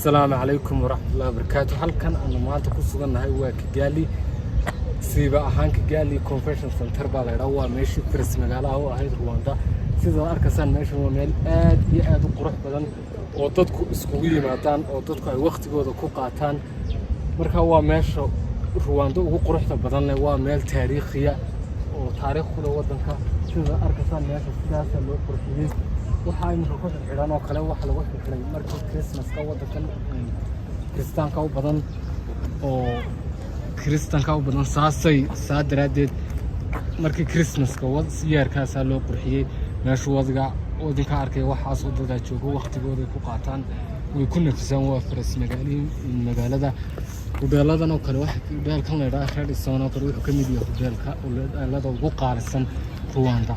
السلام عليكم ورحمة الله وبركاته. هل كان أنا ما أنت كوسوغنا هاي وكجالي سيبا أهان كجالي كونفرشن سنتر بالعراوة ماشي فرس مجاله هو هاي رواندا سيدا أركسان ماشي وميل يأد قروح بدن وضدكو اسكوي ماتان وضدكو أي وقت جوده كوقاتان مركا هو ماشي رواندا وقروح بدن له ميل تاريخية وتاريخ كله وضنك سيدا أركسان ماشي سياسة لو قروحيين waxay markaa ku xirxiraan oo kale wax lagu xirxiray markii Christmas-ka wadankan Kristaanka u badan saa daraadeed markii Christmas-ka siyaarkaas loo qurxiyay meesha wadanka arkay waxaas oo dad joogo waqtigooda ku qaataan way ku nafisaan waa faras magaalada hoteeladan oo kale wax hoteelkan la yiraahdo Radisson oo kale wuxuu ka mid yahay hoteelka hoteelada ugu qaalisan Rwanda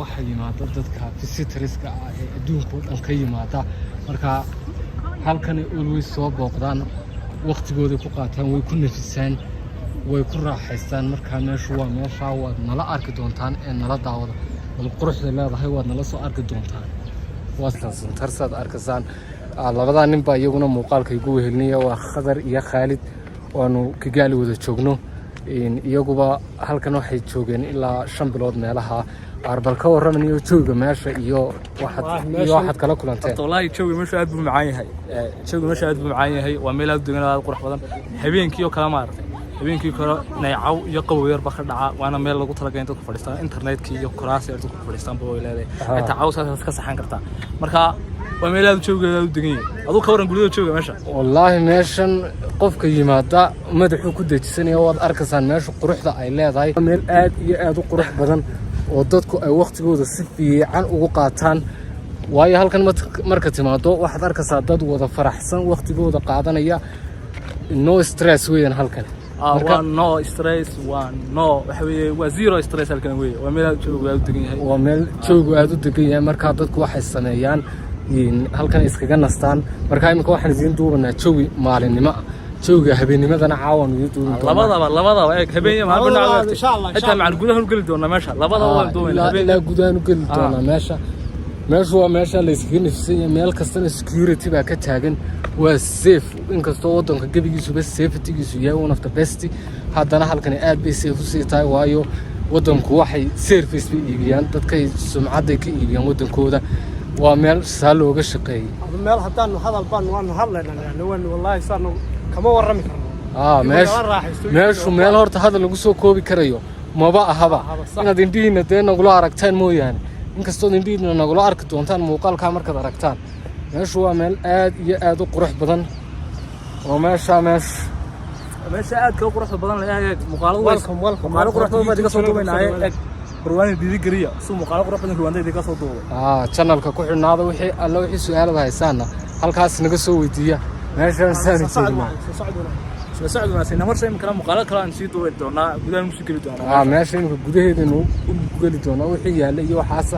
waxay yimaada dadka visitorska ee adduunka oo dhan ka yimaada marka halkan always soo booqdaan waqtigooda ku qaataan way ku nafisaan way ku raaxaystaan marka meesha waa nala arki doontaan ee nala daawada wal quruxda leedahay waa nala soo arki doontaan waasan tarsaad arkasaan labada nin baa iyaguna muuqaalka igu wehelnaya waa Khadar iyo Khalid waanu Kigali wada joogno iyaguba halkan waxay joogeen ilaa 5 bilood meelaha arbalka waramaniyo jooga meesha iyo waxaad kala kulanteen wallahi jooga meesha aad buu macaan yahay waa meel aad degan aad qurux badan habeenkii oo kala maartay habeenkii kale naycaw iyo qabow yar ba ka dhaca waana meel lagu talagalay dadku fadhiistaan internetka iyo kuraas ay dadku fadhiistaan boo leedahay inta cawsaas ka saxan kartaa marka waa meel aad jooga aad degan yahay adoo ka waran guriga jooga meesha wallahi meeshan qofka yimaada madaxu ku dejisanaya waad arkasaan meesha quruxda ay leedahay meel aad iyo aad u qurux badan oo dadku ay waqtigooda si fiican ugu qaataan waayo halkan marka timaado waxaad arkaysaa dad wada faraxsan waqtigooda qaadanaya no stress weeyaan halkan no stress waxa weeye waa zero stress halkan weeye waa meel aad jooga aad degan yahay waa meel jooga aad u degan yahay marka dadku waxay sameeyaan halkan iskaga nastaan marka imika waxaan idin duubanaa jawi maalinimo jooga habeennimadana caawan iyo duuban labadaba habeenimo maalin xitaa macal gudaha u gali doona meesha labadaba la gudaha u gali doona meesha waa meesha la iskaga nafisay meel kastana security baa ka taagan waa safe inkastoo wadanka gabigiisu bas safety-giisu yahay one of the best haddana halkan aad bay safe u sii tahay waayo wadanku waxay service bay iibiyaan dadkay sumcadda ka iibiyaan wadankooda waa meel saa looga shaqeeyay meel haddaan hadal baan waan hadlaynaa wallahi saano kama warrami karno meeshu meel horta hadal lagu soo koobi karayo maba ahaba inaad indhihiina dee nagula aragtaan mooyaane inkastoo indhihiina nagula arki doontaan muuqaalka markaad aragtaan meeshu waa meel aad iyo aad u qurux badan oo meesha aad ka qurux badan leeyahay muuqaalada qurux badan ka soo duubaynaay Rwanda didigriya soo muuqaal qurux badan Rwanda ka soo duubay channelka ku xirnaada wixii su'aalaha haysaana halkaas naga soo weydiiya meeshan socduna sina mar shay kala muuqaal kala aan sii duubay doona gudaha musu gali doona meesha inuu gudaheeda inuu gali doona wixii yaala iyo waxaas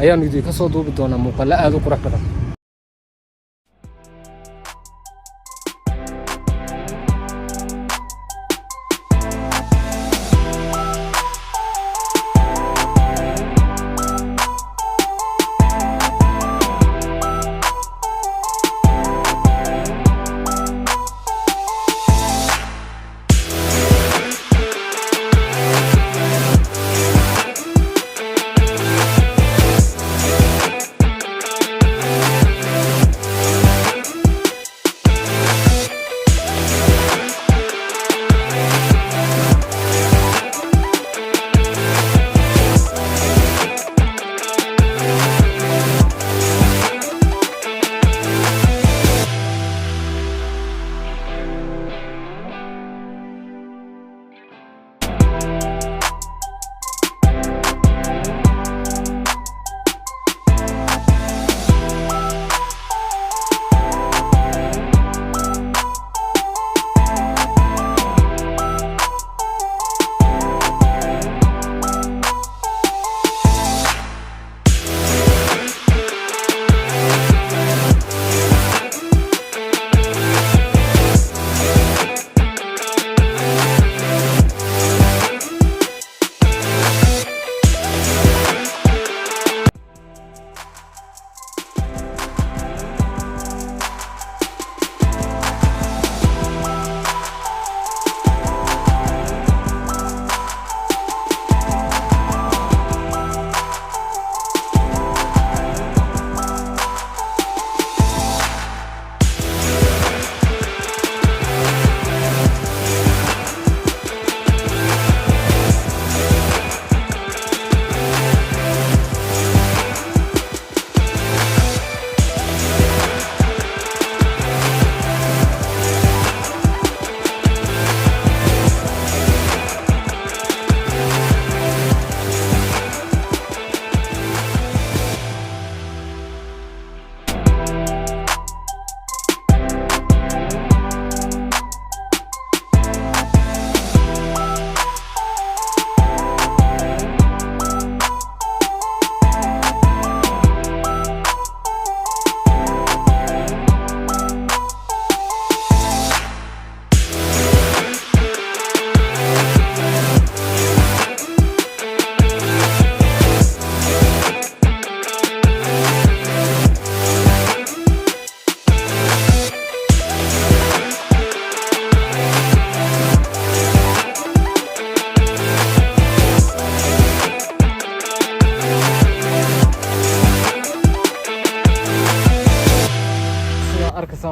ayaan idin ka soo duubi doona muuqaal aad u qurux badan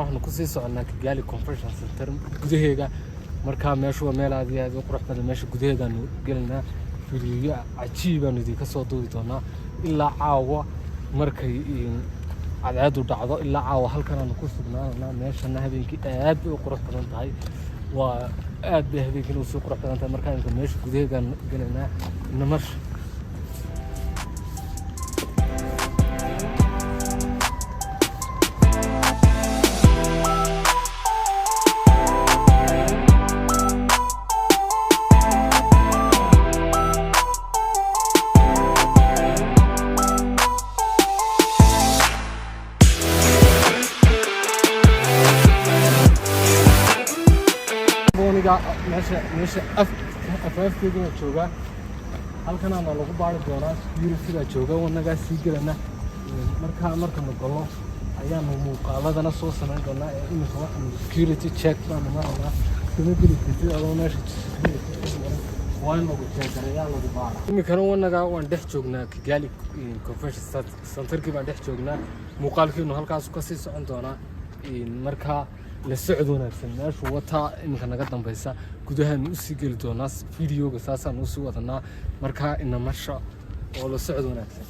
waxaanu ku sii soconaa Kigali Convention Center gudaheega markaa meeshu waa meel aad iyo aad u qurux badan meesha gudaheegaanu gelinaa fiiriyo cajiib aan idinka soo duubi doonaa ilaa caawa markay cadceedu dhacdo ilaa caawa halkan aanu ku sugnaanaa meeshana habeenkii aad bay u qurux badan tahay waa aad bay habeenkii u soo qurux badan tahay markaa inta meesha gudaheegaanu gelinaa namasha meesha afafkeeduna joogaa halkan aan lagu baari doonaa security-ga jooga wanaga sii galana markanu galno ayaanu muuqaaladana soo samayn doonaa iminka waxaanu security check baanu maranaa kuma geli kartid adoo meesha waa in lagu jeegarayaa lagu baara iminkana wanaga waan dhex joognaa Kigali Convention Centerkii baan dhex joognaa muuqaalkiinu halkaas ka sii socon doonaa markaa la socod wanaagsan meeshu wata iminka naga dambaysa gudahaan u sii geli doonaa fiidiyooga saasaan u sii wadanaa markaa ina marsha oo la socod wanaagsan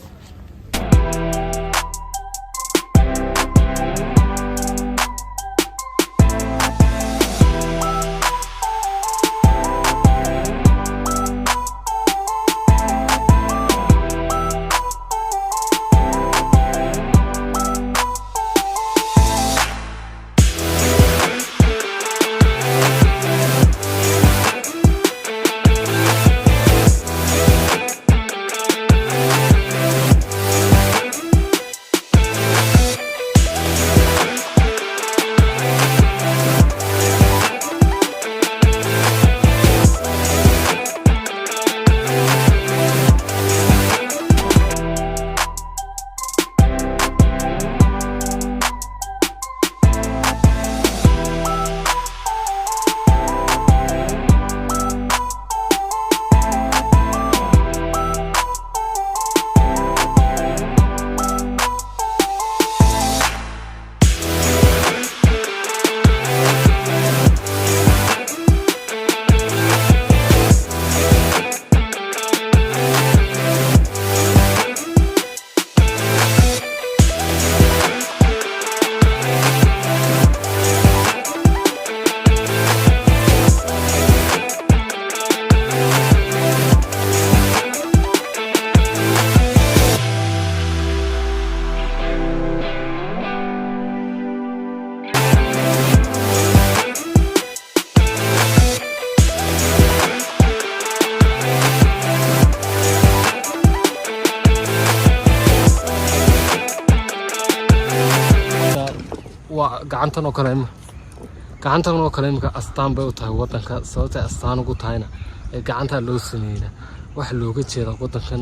gacantan oo kale imka astaan bay u tahay wadanka sababta astaan ugu tahayna ee gacanta loo sameeyay wax looga jeedo wadankan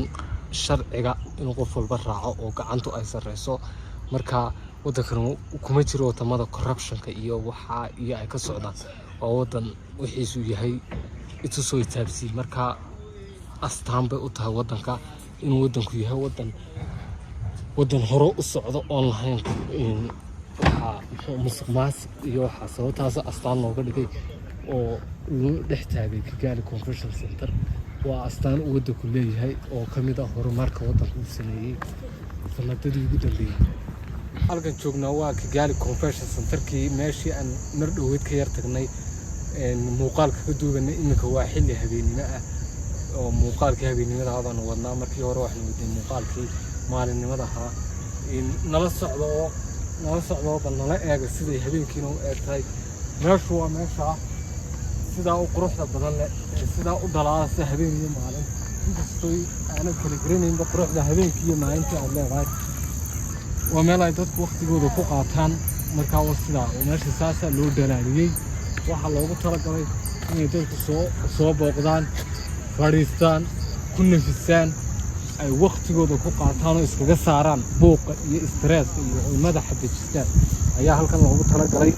sharciga inuu qof walba raaco oo gacantu ay sareyso marka wadankan kuma jiro wadamada corruptionka iyo waxa iyo ay ka socdaan oo wadan wixiisu yahay intuu soo taabsi marka astaan bay u tahay wadanka inuu wadanku yahay wadan hore u socdo oo lahayn musuqmaasuq iyo waxa sababtaas astaan looga dhigay oo loo dhex taagay Kigali Convention Center waa astaan uu wadanku leeyahay oo kamid ah horumarka wadanku uu sameeyay sanadadii ugu dambeeyay halkan joognaa waa Kigali Convention Centerkii meeshii aan mar dhaweyd ka yar tagnay muuqaalka ka duubanay iminka waa xilli habeenimo ah oo muuqaalkii habeenimada aan wadnaa markii hore waxaan wadnay muuqaalkii maalinimada nala socdo nala eega sidii habeenkiina u eegtay meeshu waa meesha sidaa u quruxda badan leh sidaa u dhalaasa habeen iyo maalin inkastoo aan kala garanayn quruxda habeenkii iyo maalintii aad leedahay waa meel ay dadku waqtigooda ku qaataan markaa waa sidaa oo meesha saasa loo dhalaaliyay waxa loogu talagalay inay dadku soo booqdaan fadhiistaan ku nafisaan ay waqtigooda ku qaataan oo iskaga saaraan buuqa iyo stress iyo madaxa dejistaan ayaa halkan loogu talagalay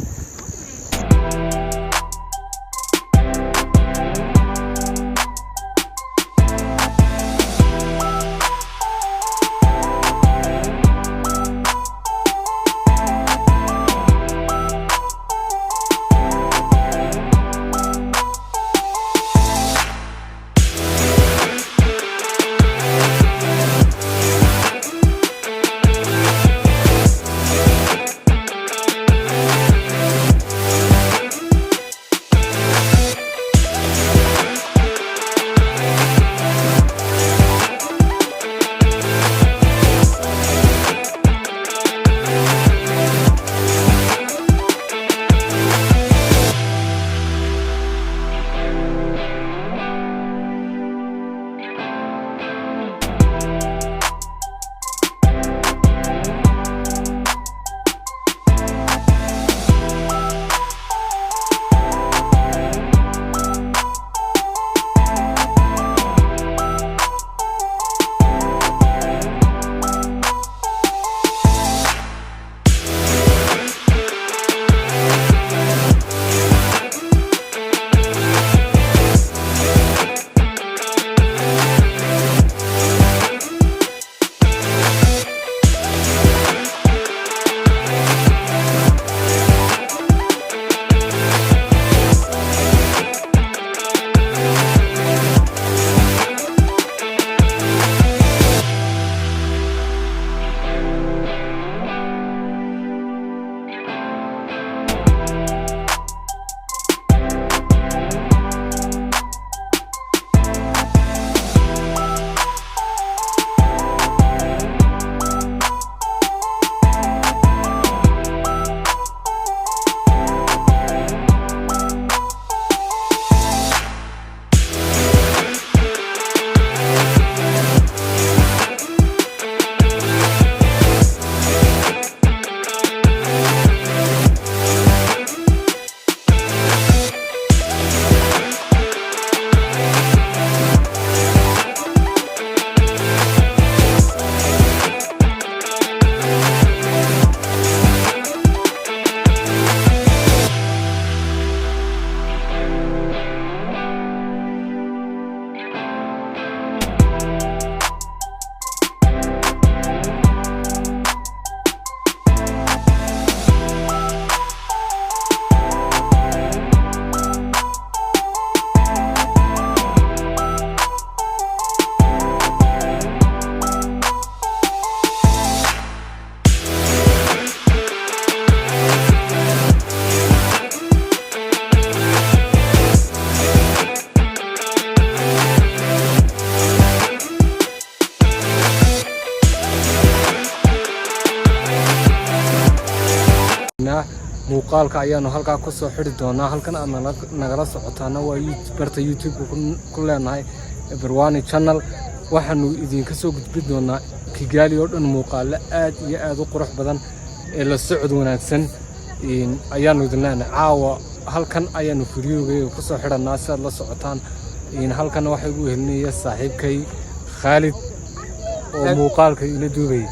muuqaalka ayaanu halkaa ku soo xidhi doonaa. halkan aad nagala socotaana waa barta YouTube ku leenahay Barwani channel. waxaanu idinka soo gudbin doonaa Kigali oo dhan muuqaalo aad iyo aad u qurux badan ee la socod wanaagsan ayaanu idin leenahay. caawa halkan ayaanu fiidiyowga ku soo xidhanaa si aad la socotaan. halkan waxay ugu helinaya saaxiibkay Khalid oo muuqaalka ila duubay.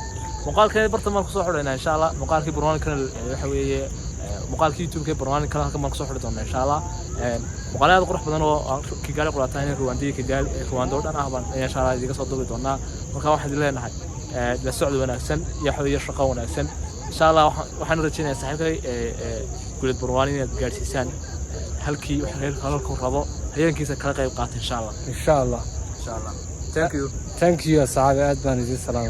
muuqaalka barta marka soo xidhayna insha Allah. muuqaalkii Barwani channel waxa weeye muuqaalkii YouTube-ka Barwani channel halkan marka soo xidhi doonaa insha Allah. muuqaalada qurux badan oo Kigali qurataan Rwanda Kigali Rwanda oo dhan ah baan insha Allah idiga soo duubi doonaa. marka waxaan idin leenahay la socod wanaagsan iyo xawiyo shaqo wanaagsan insha Allah. waxaan rajaynayaa saaxiibkay Guuled Barwani inaad gaarsiisaan halkii wax reer halku rabo hay'ankiisa kala qayb qaata insha Allah. insha Allah. thank you asxaabi aad baan idin salaamay.